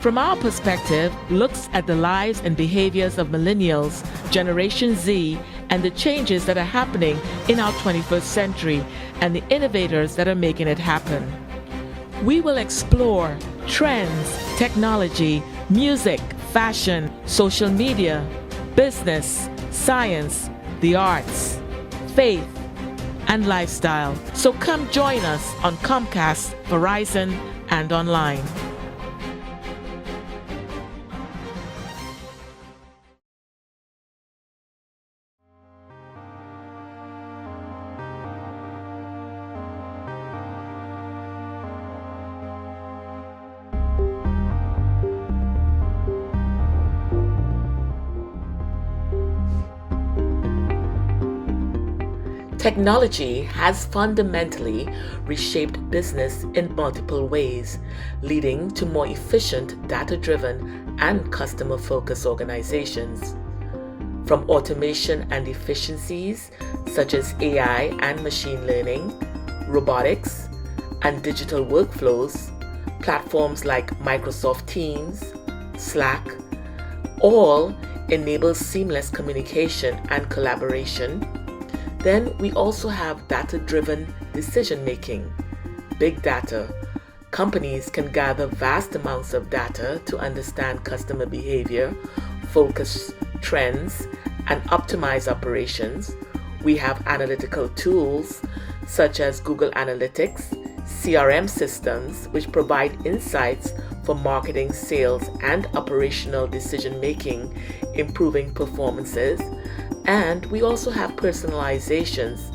From our perspective, looks at the lives and behaviors of millennials, Generation Z, and the changes that are happening in our 21st century and the innovators that are making it happen. We will explore trends, technology, music, fashion, social media, business, science, the arts, faith, and lifestyle. So come join us on Comcast, Verizon, and online. Technology has fundamentally reshaped business in multiple ways, leading to more efficient, data-driven, and customer-focused organizations. From automation and efficiencies such as AI and machine learning, robotics, and digital workflows, platforms like Microsoft Teams, Slack, all enable seamless communication and collaboration. Then we also have data-driven decision-making. Big data. Companies can gather vast amounts of data to understand customer behavior, focus trends, and optimize operations. We have analytical tools such as Google Analytics, CRM systems, which provide insights for marketing, sales, and operational decision-making, improving performances. And we also have personalizations.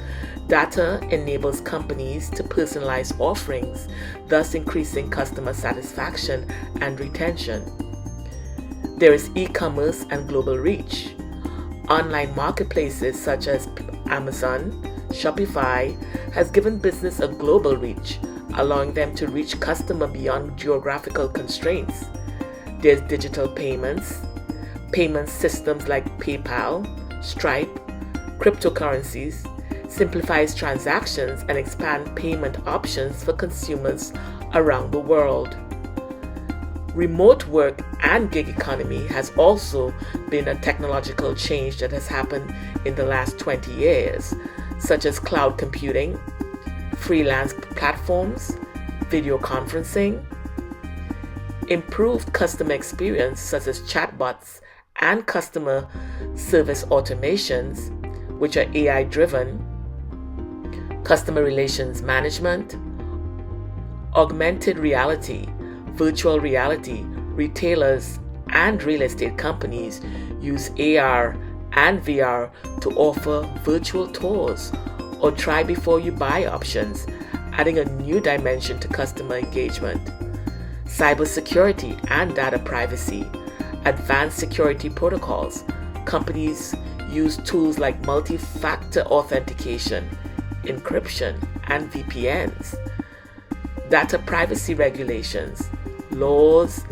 Data enables companies to personalize offerings, thus increasing customer satisfaction and retention. There is e-commerce and global reach. Online marketplaces such as Amazon, Shopify has given business a global reach, allowing them to reach customers beyond geographical constraints. There's digital payments, payment systems like PayPal, Stripe, cryptocurrencies, simplifies transactions and expand payment options for consumers around the world. Remote work and gig economy has also been a technological change that has happened in the last 20 years, such as cloud computing, freelance platforms, video conferencing, improved customer experience such as chatbots and customer service automations, which are AI-driven, customer relations management, augmented reality, virtual reality. Retailers and real estate companies use AR and VR to offer virtual tours or try before you buy options, adding a new dimension to customer engagement. Cybersecurity and data privacy. Advanced security protocols. Companies use tools like multi-factor authentication, encryption, and VPNs. Data privacy regulations. Laws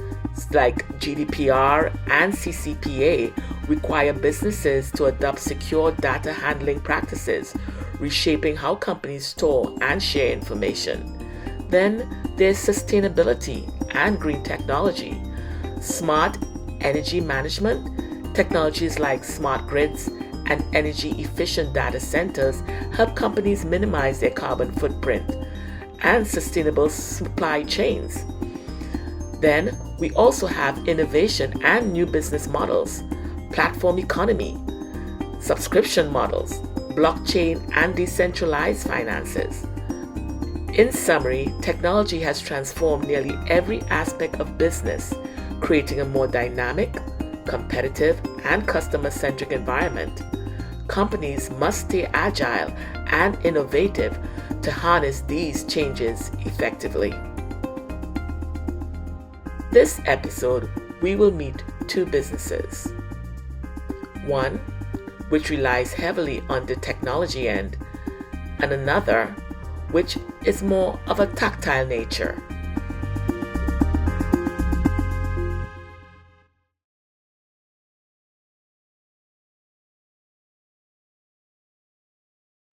like GDPR and CCPA require businesses to adopt secure data handling practices, reshaping how companies store and share information. Then there's sustainability and green technology. Smart energy management. Technologies like smart grids and energy-efficient data centers help companies minimize their carbon footprint. And sustainable supply chains. Then we also have innovation and new business models, platform economy, subscription models, blockchain and decentralized finances. In summary, technology has transformed nearly every aspect of business, creating a more dynamic, competitive, and customer-centric environment. Companies must stay agile and innovative to harness these changes effectively. This episode, we will meet two businesses. One, which relies heavily on the technology end, and another, which is more of a tactile nature.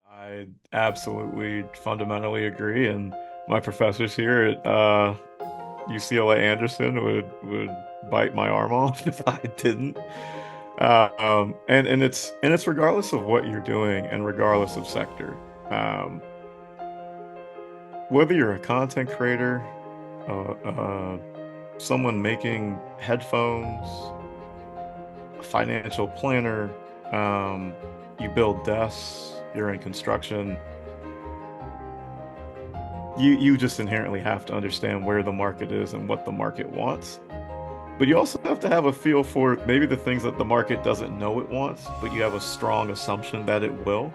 I absolutely fundamentally agree, and my professors here at UCLA Anderson would bite my arm off if I didn't. And it's regardless of what you're doing and regardless of sector. Um, whether you're a content creator, someone making headphones, a financial planner, um, you build desks, you're in construction, you just inherently have to understand where the market is and what the market wants. But you also have to have a feel for maybe the things that the market doesn't know it wants, but you have a strong assumption that it will,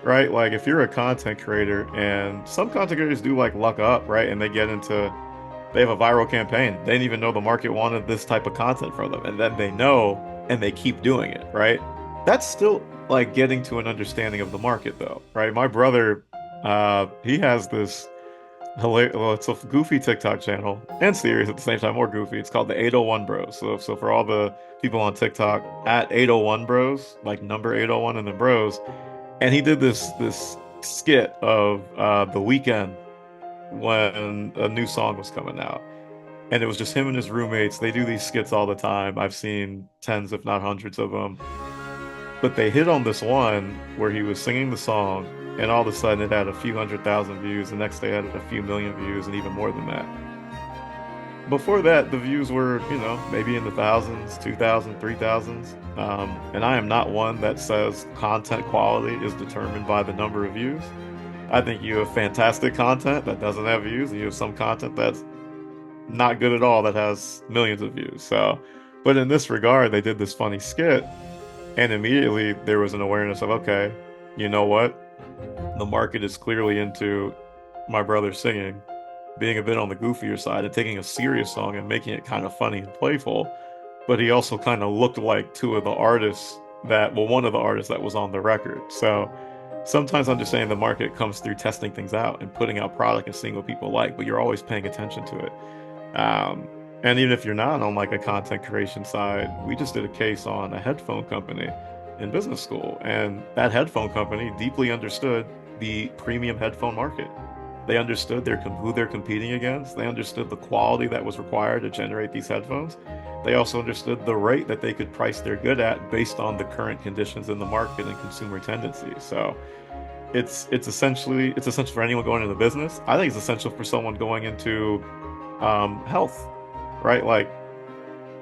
right? Like if you're a content creator, and some content creators do like luck up, right? And they have a viral campaign. They didn't even know the market wanted this type of content from them. And then they know and they keep doing it, right? That's still like getting to an understanding of the market though, right? My brother, he has this hilarious, well, it's a goofy TikTok channel and series at the same time, more goofy. It's called the 801 Bros. So for all the people on TikTok, at 801 Bros, like number 801 and the Bros, and he did this skit of The Weeknd when a new song was coming out. And it was just him and his roommates. They do these skits all the time. I've seen tens, if not hundreds of them. But they hit on this one where he was singing the song, and all of a sudden it had a few 100,000 views. The next day it had a few million views, and even more than that. Before that, the views were, maybe in the thousands, 2,000, 3,000s. And I am not one that says content quality is determined by the number of views. I think you have fantastic content that doesn't have views, and you have some content that's not good at all that has millions of views. So, but in this regard, they did this funny skit, and immediately there was an awareness of, okay, you know what? The market is clearly into my brother singing, being a bit on the goofier side and taking a serious song and making it kind of funny and playful. But he also kind of looked like one of the artists that was on the record. So sometimes understanding the market comes through testing things out and putting out product and seeing what people like, but you're always paying attention to it. Um, and even if you're not on like a content creation side, we just did a case on a headphone company in business school, and that headphone company deeply understood the premium headphone market. They understood who they're competing against. They understood the quality that was required to generate these headphones. They also understood the rate that they could price their good at based on the current conditions in the market and consumer tendencies. So it's essential for anyone going into business. I think it's essential for someone going into health, right? Like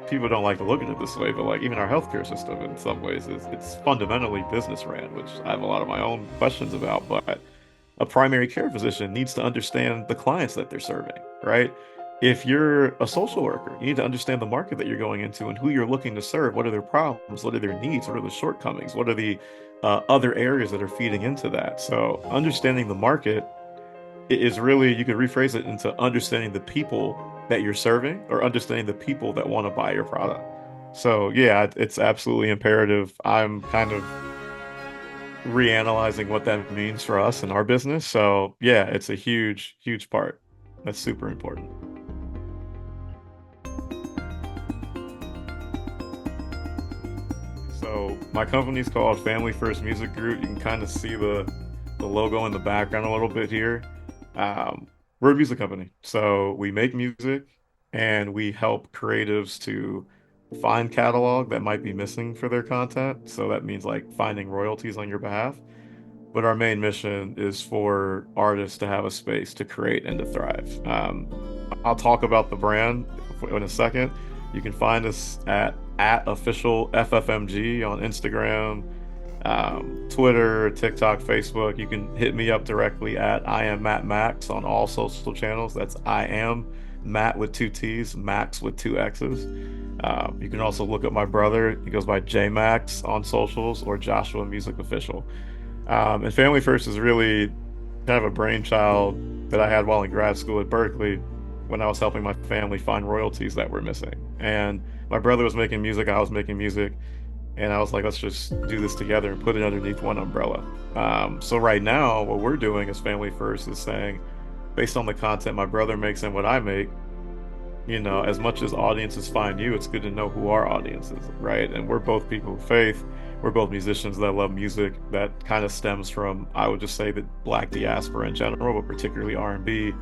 people don't like to look at it this way, but like even our healthcare system in some ways it's fundamentally business ran, which I have a lot of my own questions about. But a primary care physician needs to understand the clients that they're serving, right? If you're a social worker, you need to understand the market that you're going into and who you're looking to serve. What are their problems? What are their needs? What are the shortcomings? What are the other areas that are feeding into that? So understanding the market is really, you could rephrase it into understanding the people that you're serving or understanding the people that want to buy your product. So yeah, it's absolutely imperative. I'm kind of reanalyzing what that means for us and our business. So yeah, it's a huge, huge part. That's super important. So my company's called Family First Music Group. You can kind of see the logo in the background a little bit here. Um, we're a music company, so we make music and we help creatives to find catalog that might be missing for their content. So that means like finding royalties on your behalf. But our main mission is for artists to have a space to create and to thrive. I'll talk about the brand in a second. You can find us at official FFMG on Instagram, Twitter, TikTok, Facebook. You can hit me up directly at I am Matt Max on all social channels. That's I am Matt with two T's, Max with two X's. You can also look up my brother. He goes by J Max on socials or Joshua Music Official. And Family First is really kind of a brainchild that I had while in grad school at Berkeley when I was helping my family find royalties that were missing. And my brother was making music, I was making music, and I was like, let's just do this together and put it underneath one umbrella. So right now, what we're doing as Family First is saying, based on the content my brother makes and what I make, as much as audiences find you, it's good to know who our audience is, right? And we're both people of faith. We're both musicians that love music that kind of stems from, I would just say, the Black diaspora in general, but particularly R&B,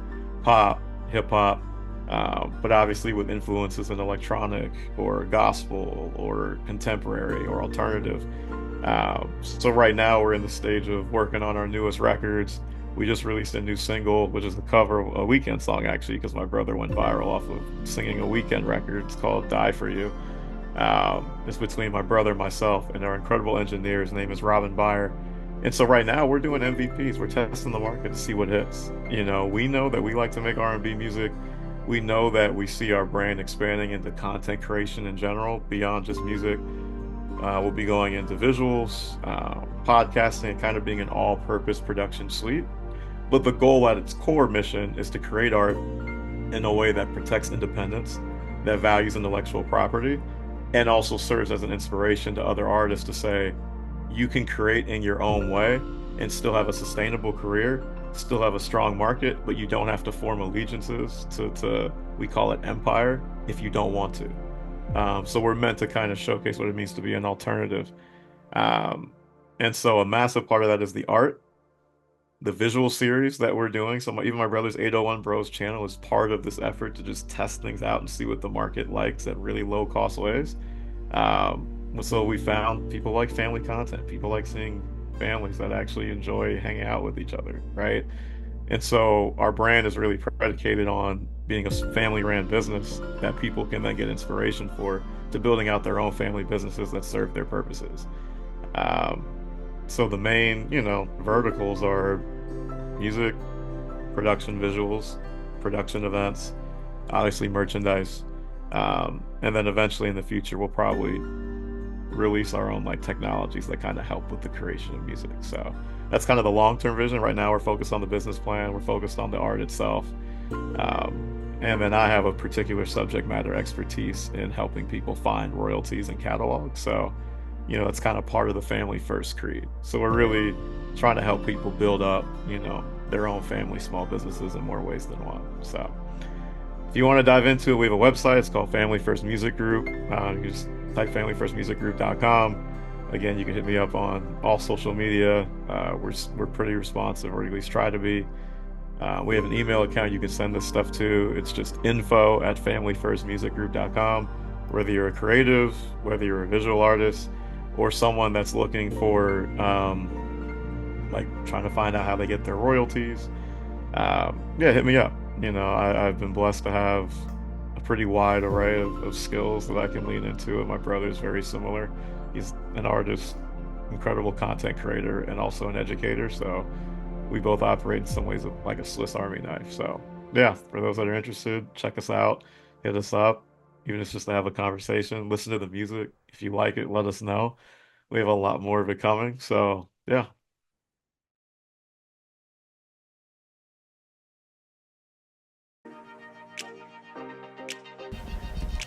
pop, hip hop, But obviously with influences in electronic or gospel or contemporary or alternative. So right now we're in the stage of working on our newest records. We just released a new single, which is a cover of a Weeknd song, actually, because my brother went viral off of singing a Weeknd record. It's called Die For You. It's between my brother, myself, and our incredible engineer. His name is Robin Byer. And so right now we're doing MVPs. We're testing the market to see what hits. We know that we like to make R&B music. We know that we see our brand expanding into content creation in general, beyond just music. We'll be going into visuals, podcasting, and kind of being an all-purpose production suite. But the goal at its core mission is to create art in a way that protects independence, that values intellectual property, and also serves as an inspiration to other artists to say, you can create in your own way and still have a sustainable career, still have a strong market, but you don't have to form allegiances to we call it empire, if you don't want to. So we're meant to kind of showcase what it means to be an alternative. And so a massive part of that is the art, the visual series that we're doing. So even my brother's 801 Bros channel is part of this effort to just test things out and see what the market likes at really low cost ways. So we found people like family content, people like seeing families that actually enjoy hanging out with each other, right? And so our brand is really predicated on being a family-ran business that people can then get inspiration for, to building out their own family businesses that serve their purposes. So the main, verticals are music, production visuals, production events, obviously merchandise, and then eventually in the future we'll probably release our own technologies that kind of help with the creation of music. So that's kind of the long-term vision. Right now we're focused on the business plan, we're focused on the art itself, and then I have a particular subject matter expertise in helping people find royalties and catalogs. So it's kind of part of the family first creed. So we're really trying to help people build up their own family small businesses in more ways than one. So if you want to dive into it, we have a website. It's called Family First Music Group. You can just type familyfirstmusicgroup.com. Again, you can hit me up on all social media. We're pretty responsive, or at least try to be. We have an email account you can send this stuff to. It's just info@familyfirstmusicgroup.com. Whether you're a creative, whether you're a visual artist, or someone that's looking for trying to find out how they get their royalties, hit me up. I've been blessed to have a pretty wide array of skills that I can lean into, and my brother's very similar. He's an artist, incredible content creator, and also an educator. So we both operate in some ways like a Swiss Army knife. So yeah, for those that are interested, check us out, hit us up, even if it's just to have a conversation, listen to the music. If you like it, let us know. We have a lot more of it coming. So yeah.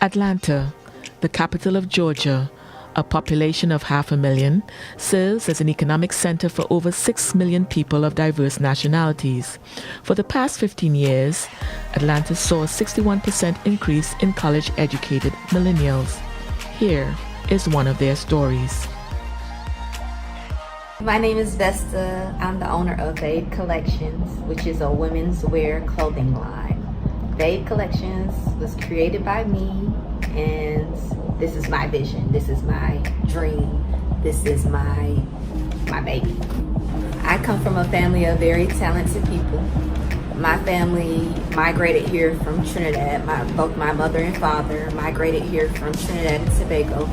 Atlanta, the capital of Georgia, a population of 500,000, serves as an economic center for over 6 million people of diverse nationalities. For the past 15 years, Atlanta saw a 61% increase in college-educated millennials. Here is one of their stories. My name is Vesta. I'm the owner of Babe Collections, which is a women's wear clothing line. Babe Collections was created by me, and this is my vision. This is my dream. This is my baby. I come from a family of very talented people. My family migrated here from Trinidad. Both my mother and father migrated here from Trinidad and Tobago.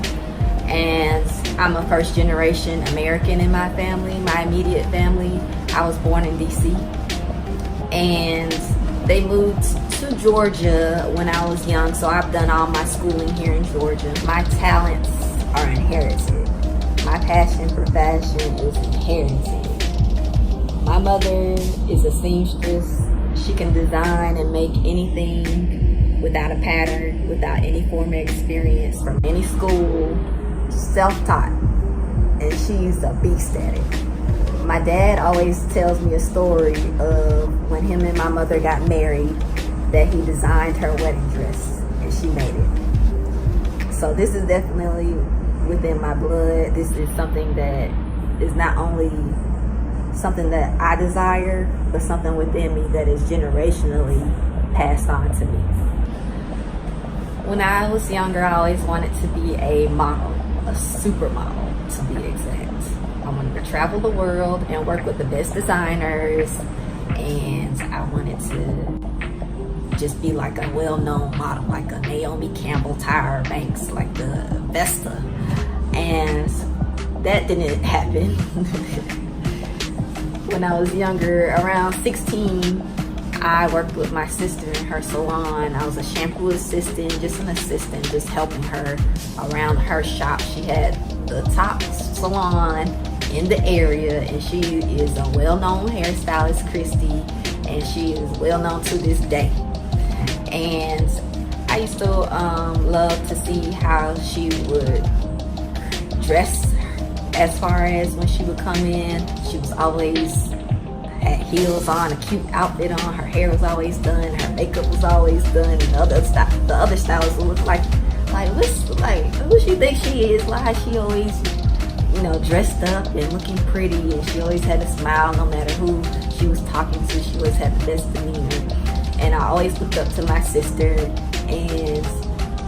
And I'm a first generation American in my family, my immediate family. I was born in DC. And they moved to Georgia when I was young, so I've done all my schooling here in Georgia. My talents are inherited. My passion for fashion is inherited. My mother is a seamstress. She can design and make anything without a pattern, without any form of experience from any school, self-taught, and she's a beast at it. My dad always tells me a story of when him and my mother got married, that he designed her wedding dress and she made it. So this is definitely within my blood. This is something that is not only something that I desire, but something within me that is generationally passed on to me. When I was younger, I always wanted to be a model, a supermodel to be exact. I wanted to travel the world and work with the best designers, and I wanted to just be like a well-known model, like a Naomi Campbell, Tyra Banks, like the Vesta. And that didn't happen. When I was younger, around 16, I worked with my sister in her salon. I was a shampoo assistant, just an assistant, just helping her around her shop. She had the top salon in the area, and she is a well-known hairstylist, Christy, and she is well-known to this day. And I used to love to see how she would dress. As far as when she would come in, she was always had heels on, a cute outfit on, her hair was always done, her makeup was always done, and the other stylists would look like who she thinks she is, like she always, dressed up and looking pretty, and she always had a smile no matter who she was talking to. She always had the best demeanor. And I always looked up to my sister, and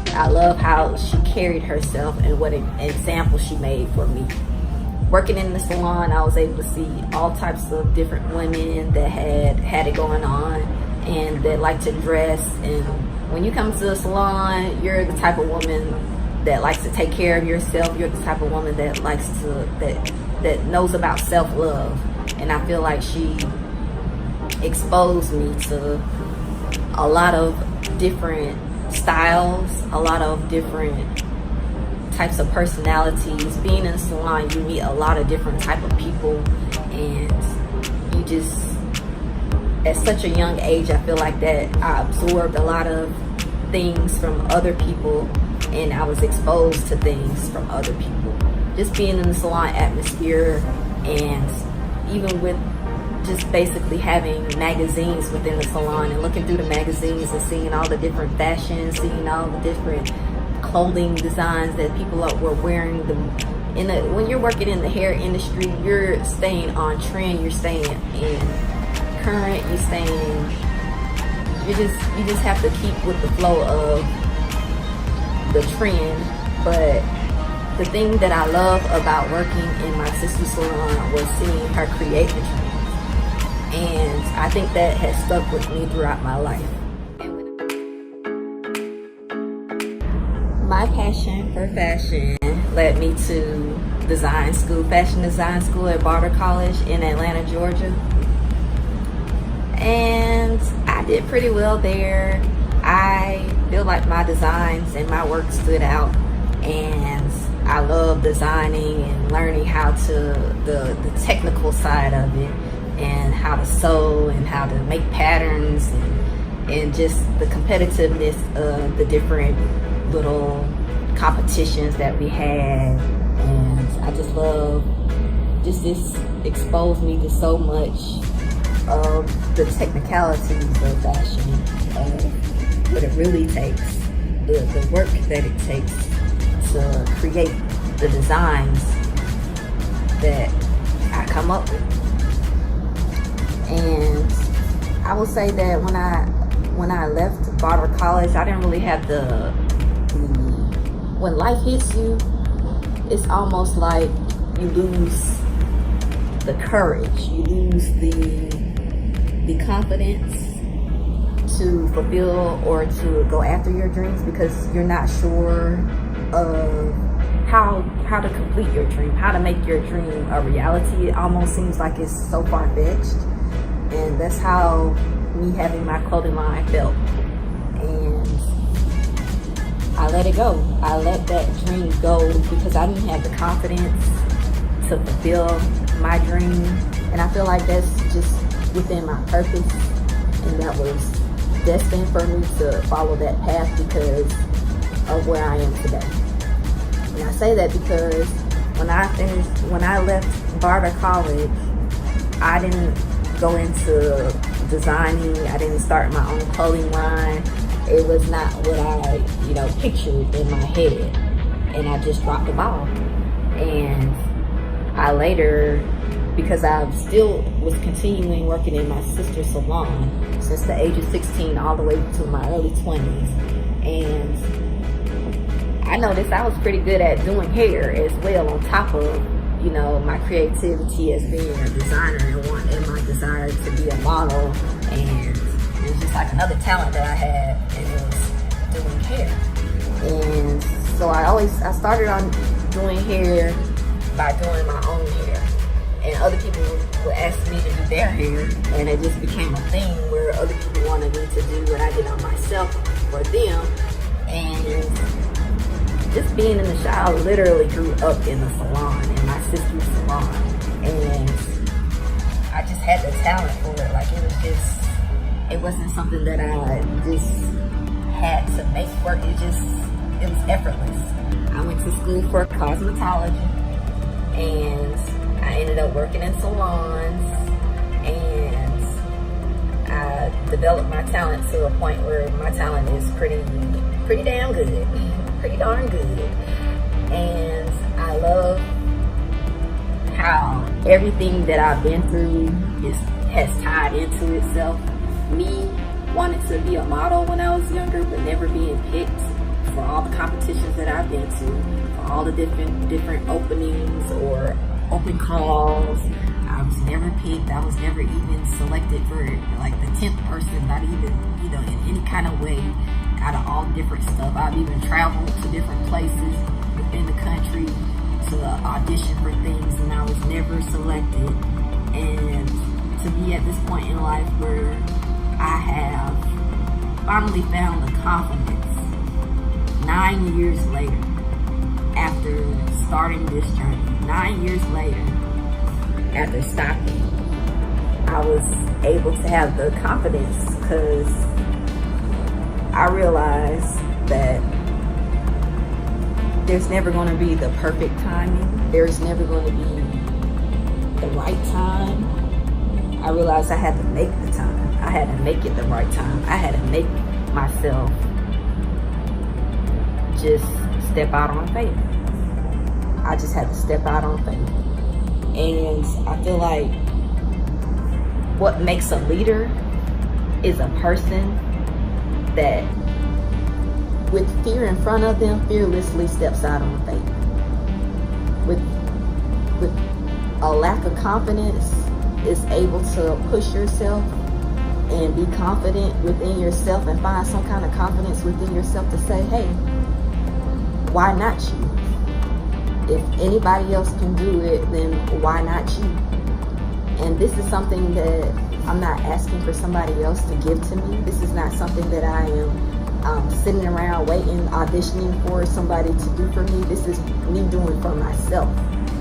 I love how she carried herself and what an example she made for me. Working in the salon, I was able to see all types of different women that had it going on and that like to dress. And when you come to the salon, you're the type of woman that likes to take care of yourself. You're the type of woman that likes to, that knows about self-love. And I feel like she exposed me to a lot of different styles, a lot of different types of personalities. Being in a salon, you meet a lot of different type of people, and you just, at such a young age, I feel like that I absorbed a lot of things from other people, and I was exposed to things from other people. Just being in the salon atmosphere, and even with just basically having magazines within the salon and looking through the magazines and seeing all the different fashions, seeing all the different clothing designs that people were wearing. When you're working in the hair industry, you're staying on trend, you're staying in current, you just have to keep with the flow of the trend. But the thing that I love about working in my sister's salon was seeing her create the trend. And I think that has stuck with me throughout my life. My passion for fashion led me to design school, fashion design school at Barber College in Atlanta, Georgia. And I did pretty well there. I feel like my designs and my work stood out, and I love designing and learning how to, the technical side of it, and how to sew and how to make patterns, and just the competitiveness of the different little competitions that we had. And I just love, this exposed me to so much of the technicalities of fashion, of what it really takes, the work that it takes to create the designs that I come up with. And I will say that when I left Barber College, I didn't really have when life hits you, it's almost like you lose the courage, you lose the confidence to fulfill or to go after your dreams, because you're not sure of how to complete your dream, how to make your dream a reality. It almost seems like it's so far-fetched. And that's how me having my clothing line felt. And I let it go. I let that dream go because I didn't have the confidence to fulfill my dream. And I feel like that's just within my purpose, and that was destined for me to follow that path because of where I am today. And I say that because when I left Barber College, I didn't go into designing. I didn't start my own clothing line. It was not what I, pictured in my head. And I just dropped the ball. And I later, because I still was continuing working in my sister's salon since the age of 16 all the way to my early 20s. And I noticed I was pretty good at doing hair as well, on top of, you know, my creativity as being a designer and my desire to be a model. And it was just like another talent that I had, and it was doing hair. And so I started on doing hair by doing my own hair. And other people would ask me to do their hair, and it just became a thing where other people wanted me to do what I did on myself for them. And just being in the shop, I literally grew up in the salon, in my sister's salon. And I just had the talent for it. Like, it wasn't something that I just had to make work. It was effortless. I went to school for cosmetology, and I ended up working in salons, and I developed my talent to a point where my talent is pretty damn good, pretty darn good. And I love how everything that I've been through has tied into itself. Me wanted to be a model when I was younger, but never being picked for all the competitions that I've been to, for all the different openings or open calls. I was never picked. I was never even selected for like the 10th person, not even, you know, in any kind of way, out of all different stuff. I've even traveled to different places within the country to audition for things, and I was never selected. And to be at this point in life where I have finally found the confidence 9 years later, after starting this journey, 9 years later, after stopping, I was able to have the confidence because I realized that there's never going to be the perfect timing. There's never going to be the right time. I realized I had to make the time. I had to make it the right time. I had to make myself just step out on faith. I just had to step out on faith. And I feel like what makes a leader is a person that, with fear in front of them, fearlessly steps out on faith. With a lack of confidence, is able to push yourself and be confident within yourself and find some kind of confidence within yourself to say, hey, why not you? If anybody else can do it, then why not you? And this is something that I'm not asking for somebody else to give to me. This is not something that I am sitting around waiting, auditioning for somebody to do for me. This is me doing for myself.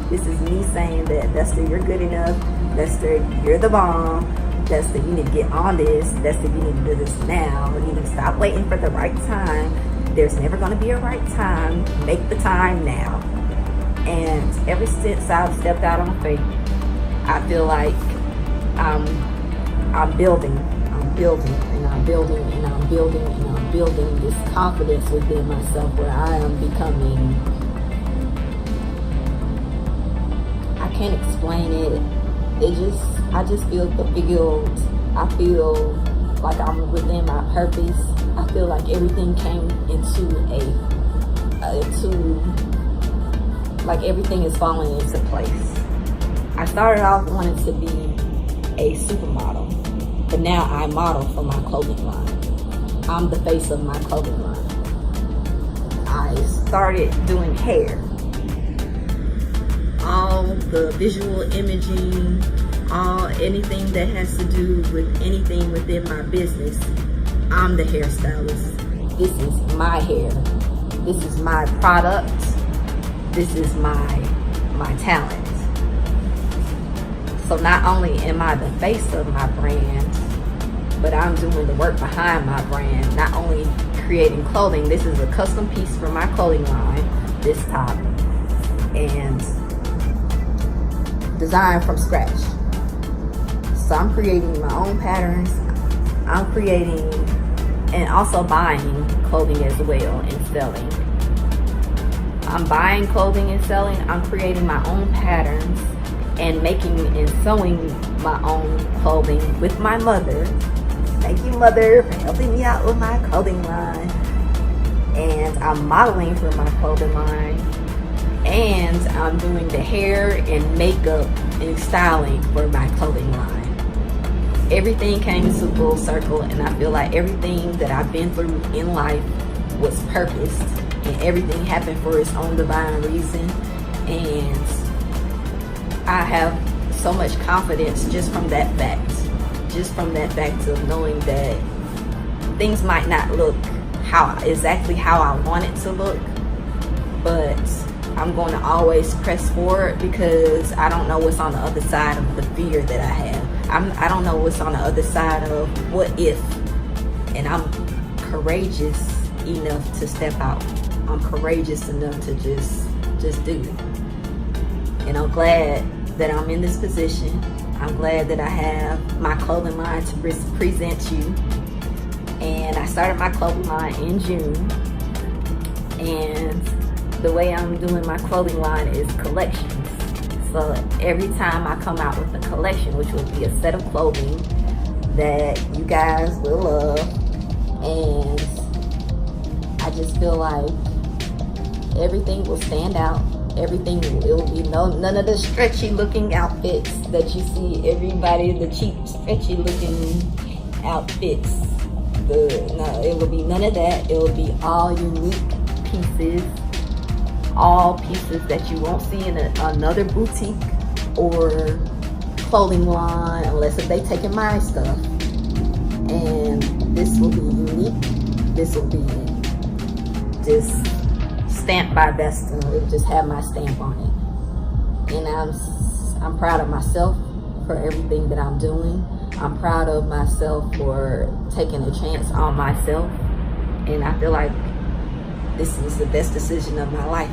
This is me saying that, Desta, you're good enough. Desta, you're the bomb. Desta, you need to get on this. Desta, you need to do this now. You need to stop waiting for the right time. There's never going to be a right time. Make the time now. And ever since I've stepped out on faith, I feel like I'm building, and I'm building, and I'm building, and I'm building this confidence within myself where I am becoming, I can't explain it. I just feel fulfilled. I feel like I'm within my purpose. I feel like everything came like everything is falling into place. I started off wanting to be a supermodel, but now I model for my clothing line. I'm the face of my clothing line. I started doing hair. All the visual imaging, anything that has to do with anything within my business, I'm the hairstylist. This is my hair. This is my product. This is my talent. So not only am I the face of my brand, but I'm doing the work behind my brand. Not only creating clothing, this is a custom piece for my clothing line, this top, and designed from scratch. So I'm creating my own patterns. I'm creating and also buying clothing as well and selling. I'm buying clothing and selling. I'm creating my own patterns and making and sewing my own clothing with my mother. Thank you, Mother, for helping me out with my clothing line. and I'm modeling for my clothing line, and I'm doing the hair and makeup and styling for my clothing line. Everything came into full circle, and I feel like everything that I've been through in life was purposed, and everything happened for its own divine reason. And I have so much confidence just from that fact of knowing that things might not look exactly how I want it to look, but I'm going to always press forward because I don't know what's on the other side of the fear that I have. I don't know what's on the other side of what if, and I'm courageous enough to step out. I'm courageous enough to just do it. And I'm glad that I'm in this position. I'm glad that I have my clothing line to present you. And I started my clothing line in June. And the way I'm doing my clothing line is collections. So every time I come out with a collection, which will be a set of clothing that you guys will love, and I just feel like everything will stand out. It will be none of the stretchy looking outfits that you see everybody, the cheap stretchy looking outfits. No, it will be none of that. It will be all unique pieces, all pieces that you won't see in another boutique or clothing line unless if they taking my stuff. And this will be unique. This will be just stamped by Vesta. It will just have my stamp on it. And I'm proud of myself for everything that I'm doing. I'm proud of myself for taking a chance on myself. And I feel like this was the best decision of my life.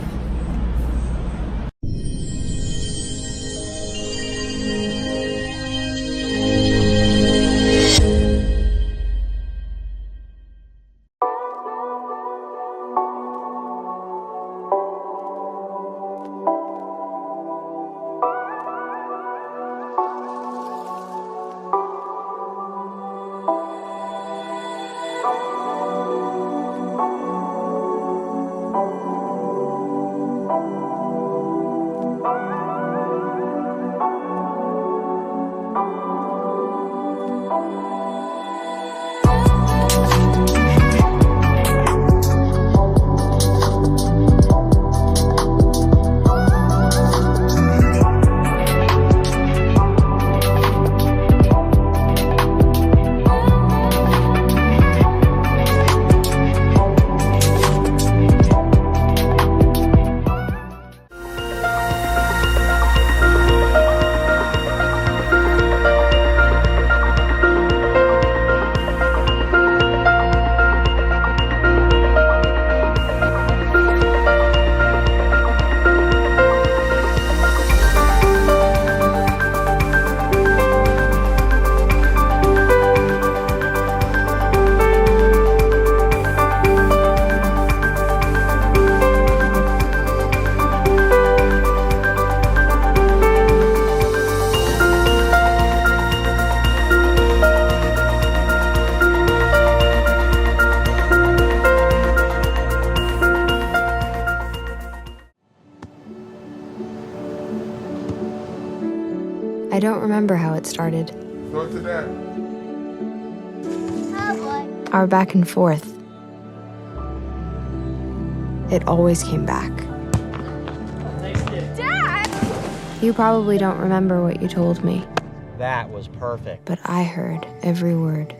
I don't remember how it started. Go to that. Our back and forth. It always came back. Dad! You probably don't remember what you told me, That was perfect. but I heard every word.